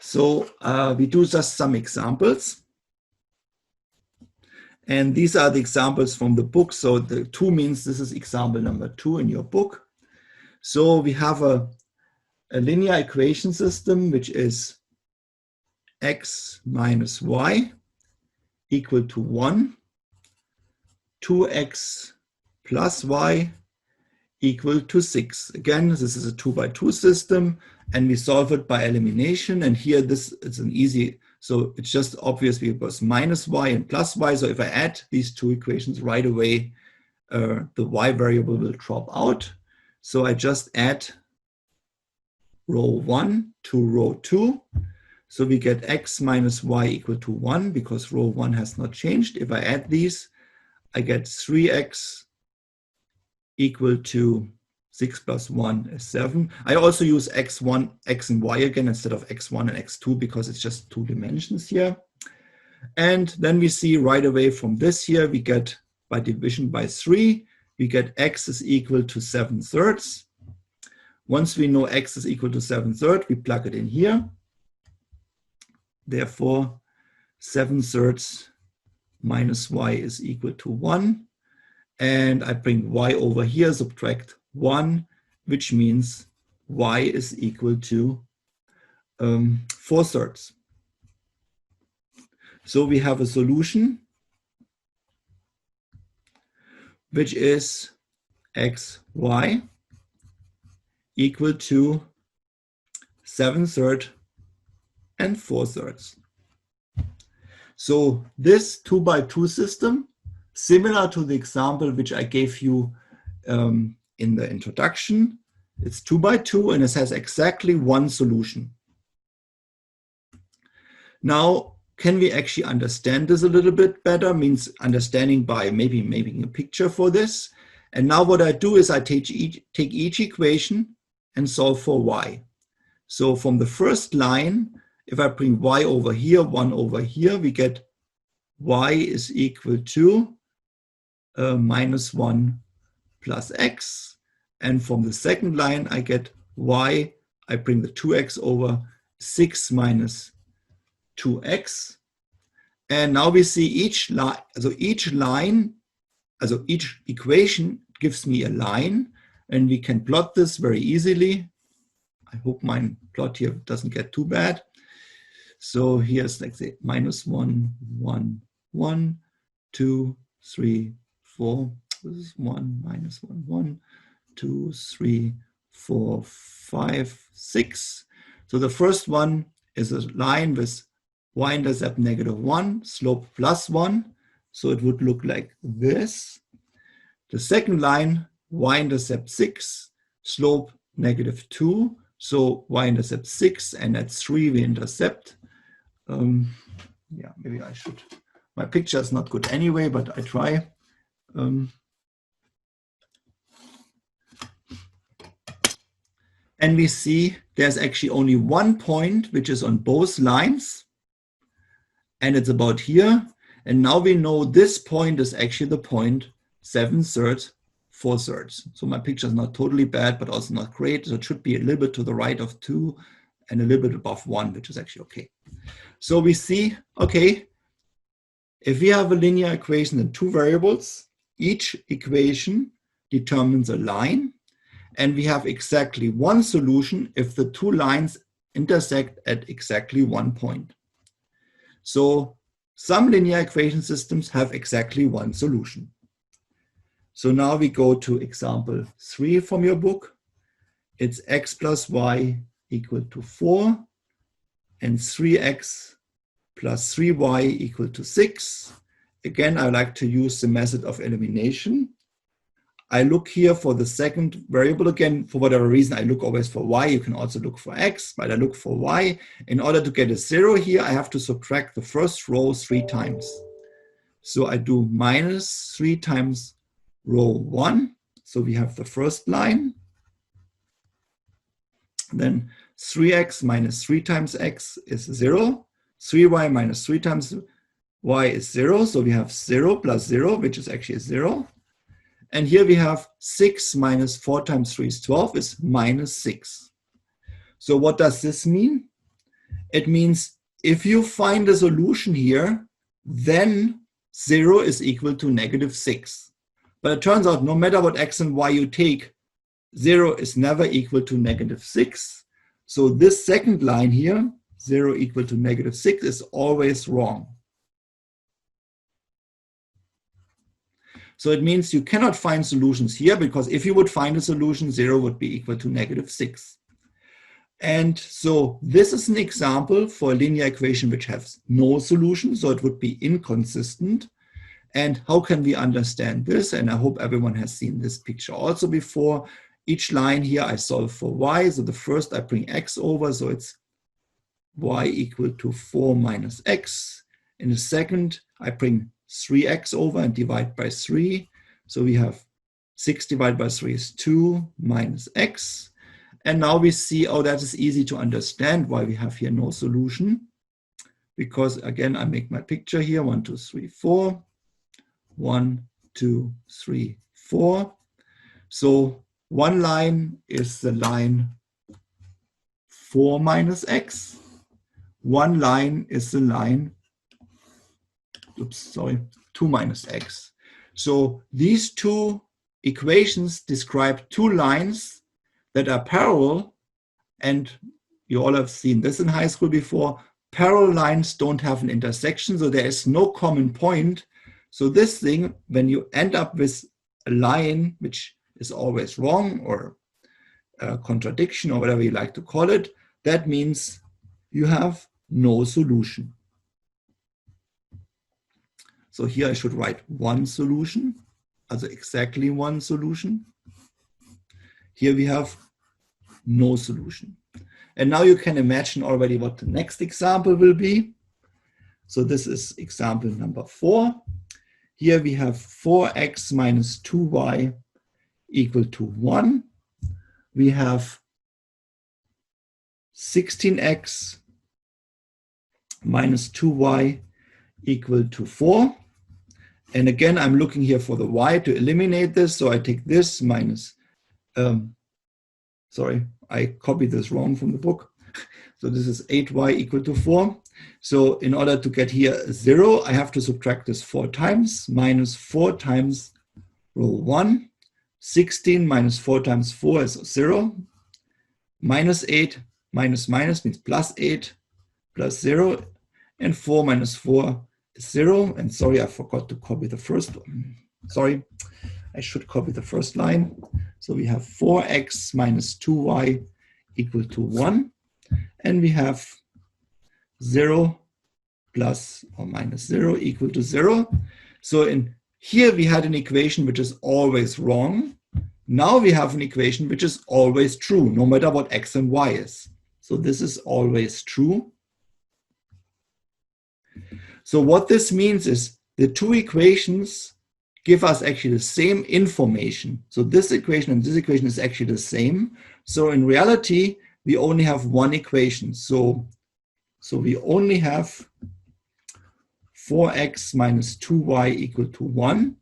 So we do just some examples. And these are the examples from the book. So the 2 means this is example number 2 in your book. So we have a linear equation system, which is x minus y equal to 1, 2x plus y equal to 6. Again, this is a 2 by 2 system, and we solve it by elimination. And here this is an easy, so it's just obvious because minus y and plus y. So if I add these two equations right away, the y variable will drop out. So I just add row 1 to row 2. So we get x minus y equal to 1 because row 1 has not changed. If I add these, I get 3x equal to 6 plus 1 is 7. I also use x1, x and y again instead of x1 and x2 because it's just 2 dimensions here. And then we see right away from this here, we get by division by 3, we get x is equal to 7/3. Once we know x is equal to 7/3, we plug it in here. Therefore, 7/3 minus y is equal to 1. And I bring y over here, subtract 1, which means y is equal to 4/3. So we have a solution, which is xy equal to 7/3 and 4/3. So this 2 by 2 system, similar to the example which I gave you in the introduction, it's 2 by 2 and it has exactly one solution. Now, can we actually understand this a little bit better? Means understanding by maybe making a picture for this. And now what I do is I take each equation and solve for y. So from the first line, if I bring y over here, 1 over here, we get y is equal to minus 1 plus x. And from the second line, I get y, I bring the 2x over, 6 minus 2x. And now we see each line, each equation gives me a line, and we can plot this very easily. I hope my plot here doesn't get too bad. So here's like say minus 1, 1, 1, 2, 3, 4. This is 1, minus 1, 1, 2, 3, 4, 5, 6. So the first one is a line with y-intercept -1, slope +1. So it would look like this. The second line, y-intercept 6, slope -2. So y-intercept 6, and at 3 we intercept. Yeah, maybe I should. My picture is not good anyway, but I try. And we see there's actually only one point which is on both lines, and it's about here. And now we know this point is actually the point 7/3, 4/3. So my picture is not totally bad, but also not great. So it should be a little bit to the right of 2 and a little bit above 1, which is actually okay. So we see, okay, if we have a linear equation in 2 variables, each equation determines a line, and we have exactly one solution if the 2 lines intersect at exactly one point. So some linear equation systems have exactly one solution. So now we go to example 3 from your book. It's x plus y equal to 4 and 3x plus 3y equal to 6. Again, I like to use the method of elimination. I look here for the second variable again. For whatever reason, I look always for y. You can also look for x, but I look for y. In order to get a 0 here, I have to subtract the first row 3 times. So I do minus 3 times row 1. So we have the first line. Then 3x minus 3 times x is 0. 3y minus 3 times y is 0. So we have 0 plus 0, which is actually 0. And here we have 6 minus 4 times 3 is 12 is minus 6. So what does this mean? It means if you find a solution here, then 0 is equal to -6. But it turns out no matter what x and y you take, 0 is never equal to -6. So this second line here, 0 equal to -6, is always wrong. So it means you cannot find solutions here, because if you would find a solution, 0 would be equal to -6. And so this is an example for a linear equation which has no solution, so it would be inconsistent. And how can we understand this? And I hope everyone has seen this picture also before. Each line here I solve for y. So the first I bring x over, so it's y equal to 4 minus x. In the second, I bring 3x over and divide by 3. So we have 6 divided by 3 is 2 minus x. And now we see, oh, that is easy to understand why we have here no solution. Because again, I make my picture here, 1, 2, 3, 4. 1, 2, 3, 4. So one line is the line 4 minus x. One line is the line, 2 minus x. So these two equations describe two lines that are parallel, and you all have seen this in high school before. Parallel lines don't have an intersection, so there is no common point. So this thing, when you end up with a line which is always wrong, or a contradiction, or whatever you like to call it, that means you have no solution. So here I should write one solution, also exactly one solution. Here we have no solution. And now you can imagine already what the next example will be. So this is example number 4. Here we have 4x minus 2y equal to 1. We have 16x minus 2y equal to 4. And again, I'm looking here for the y to eliminate this. So I take this minus, sorry, I copied this wrong from the book. So this is 8y equal to 4. So in order to get here 0, I have to subtract this 4 times. Minus 4 times row 1. 16 minus 4 times 4 is 0. Minus 8 minus minus means plus 8 plus 0. And 4 minus 4 is 0. And sorry, I forgot to copy the first one. Sorry, I should copy the first line. So we have 4x minus 2y equal to 1. And we have 0 plus or minus 0 equal to 0. So in here we had an equation which is always wrong. Now we have an equation which is always true, no matter what x and y is. So this is always true. So what this means is the two equations give us actually the same information. So this equation and this equation is actually the same. So in reality, we only have one equation. So we only have 4x minus 2y equal to 1.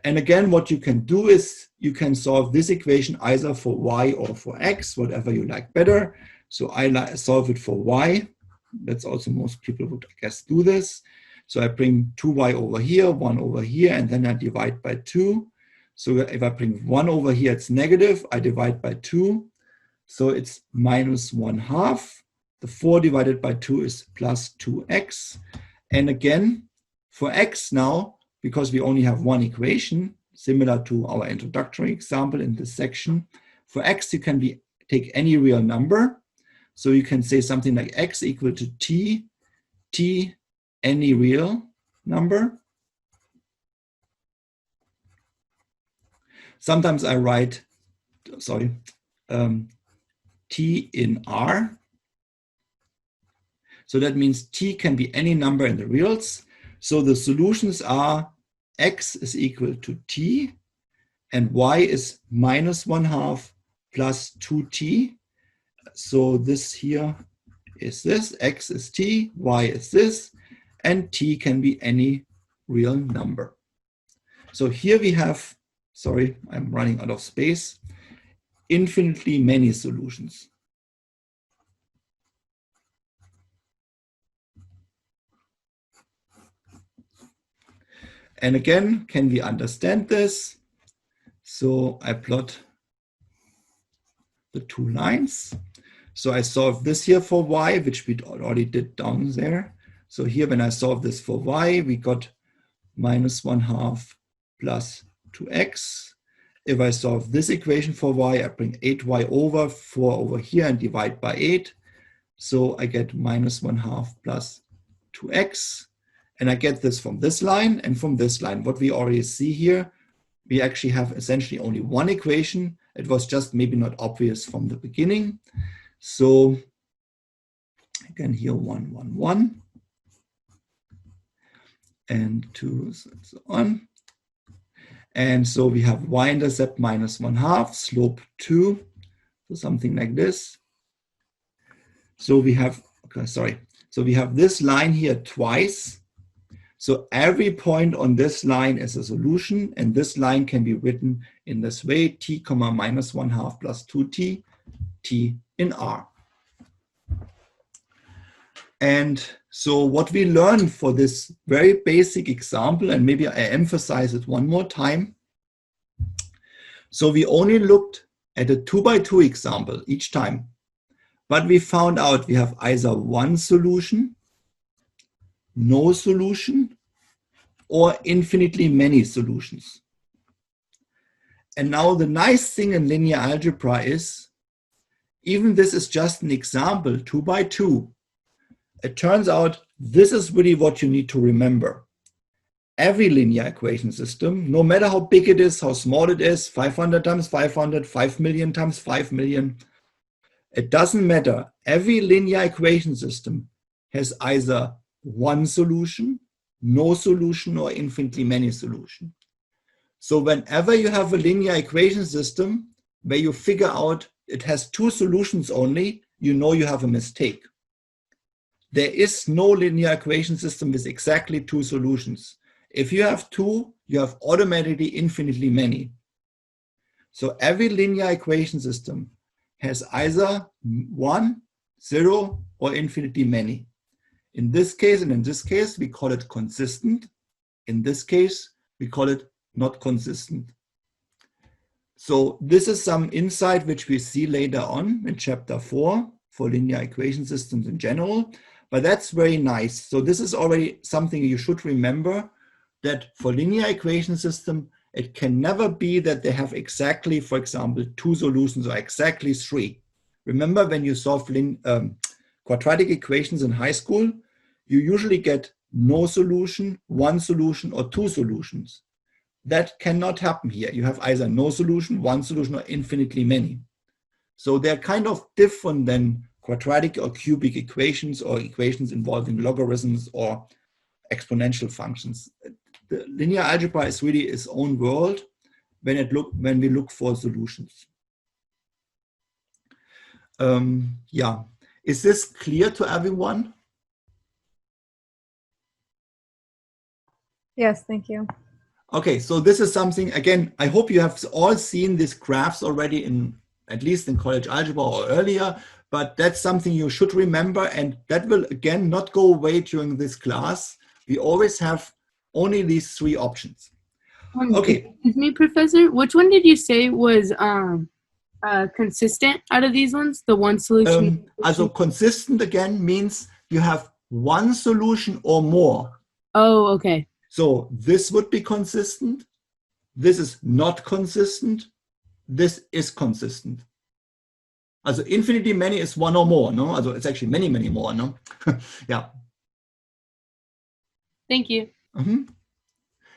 And again, what you can do is you can solve this equation either for y or for x, whatever you like better. So I solve it for y. That's also most people would, I guess, do this. So I bring 2y over here, 1 over here, and then I divide by 2. So if I bring 1 over here, it's negative. I divide by 2. So it's minus 1/2. The 4 divided by 2 is plus 2x. And again, for x now, because we only have one equation, similar to our introductory example in this section, for x you can take any real number. So you can say something like x equal to t, any real number. Sometimes I write, t in r. So that means t can be any number in the reals. So the solutions are x is equal to t and y is minus 1/2 plus 2t. So this here is this, x is t, y is this, and t can be any real number. So here we have, sorry, I'm running out of space, infinitely many solutions. And again, can we understand this? So I plot the two lines. So I solve this here for y, which we already did down there. So here, when I solve this for y, we got minus 1/2 plus 2x. If I solve this equation for y, I bring 8y over, 4 over here, and divide by 8. So I get minus 1/2 plus 2x. And I get this from this line and from this line. What we already see here, we actually have essentially only one equation. It was just maybe not obvious from the beginning. So again, here 1, 1, 1. And 2, and so on. And so we have y-intercept minus 1/2, slope 2, so something like this. So we have, okay, sorry. So we have this line here twice. So every point on this line is a solution, and this line can be written in this way, t comma minus 1/2 plus 2t, t in R. And so what we learned for this very basic example, and maybe I emphasize it one more time. So we only looked at a 2x2 example each time, but we found out we have either one solution, no solution, or infinitely many solutions. And now the nice thing in linear algebra is, even this is just an example, 2x2, it turns out this is really what you need to remember. Every linear equation system, no matter how big it is, how small it is, 500 times 500, 5 million times 5 million, it doesn't matter. Every linear equation system has either one solution, no solution, or infinitely many solutions. So whenever you have a linear equation system where you figure out it has two solutions only, you know you have a mistake. There is no linear equation system with exactly two solutions. If you have two, you have automatically infinitely many. So every linear equation system has either 1, 0, or infinitely many. In this case and in this case, we call it consistent. In this case, we call it not consistent. So this is some insight which we see later on in chapter 4 for linear equation systems in general. But that's very nice. So this is already something you should remember, that for linear equation system, it can never be that they have exactly, for example, two solutions or exactly three. Remember when you solve quadratic equations in high school, you usually get no solution, one solution, or two solutions. That cannot happen here. You have either no solution, one solution, or infinitely many. So they're kind of different than quadratic or cubic equations or equations involving logarithms or exponential functions. The linear algebra is really its own world when we look for solutions. Yeah, is this clear to everyone? Yes, thank you. Okay, so this is something, again, I hope you have all seen these graphs already at least in college algebra or earlier, but that's something you should remember, and that will again not go away during this class. We always have only these three options. Okay. Excuse me, Professor, which one did you say was consistent out of these ones? The one solution? Also consistent again means you have one solution or more. Oh, okay. So this would be consistent. This is not consistent. This is consistent. Also infinitely many is one or more, no? Also it's actually many, many more, no? Yeah. Thank you. Mm-hmm.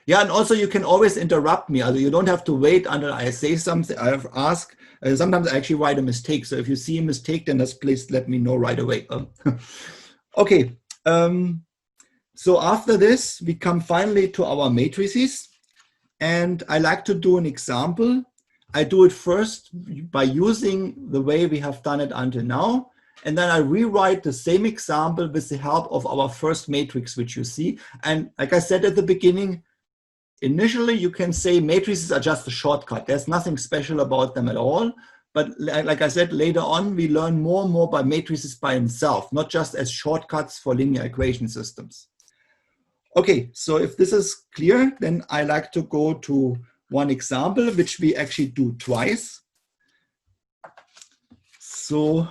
Yeah, and also you can always interrupt me. Also you don't have to wait until I say something. I have asked. Sometimes I actually write a mistake. So if you see a mistake, then just please let me know right away. Okay. So after this, we come finally to our matrices. And I like to do an example. I do it first by using the way we have done it until now. And then I rewrite the same example with the help of our first matrix, which you see. And like I said at the beginning, initially you can say matrices are just a shortcut. There's nothing special about them at all. But like I said, later on, we learn more and more by matrices by themselves, not just as shortcuts for linear equation systems. Okay, so if this is clear, then I like to go to one example, which we actually do twice. So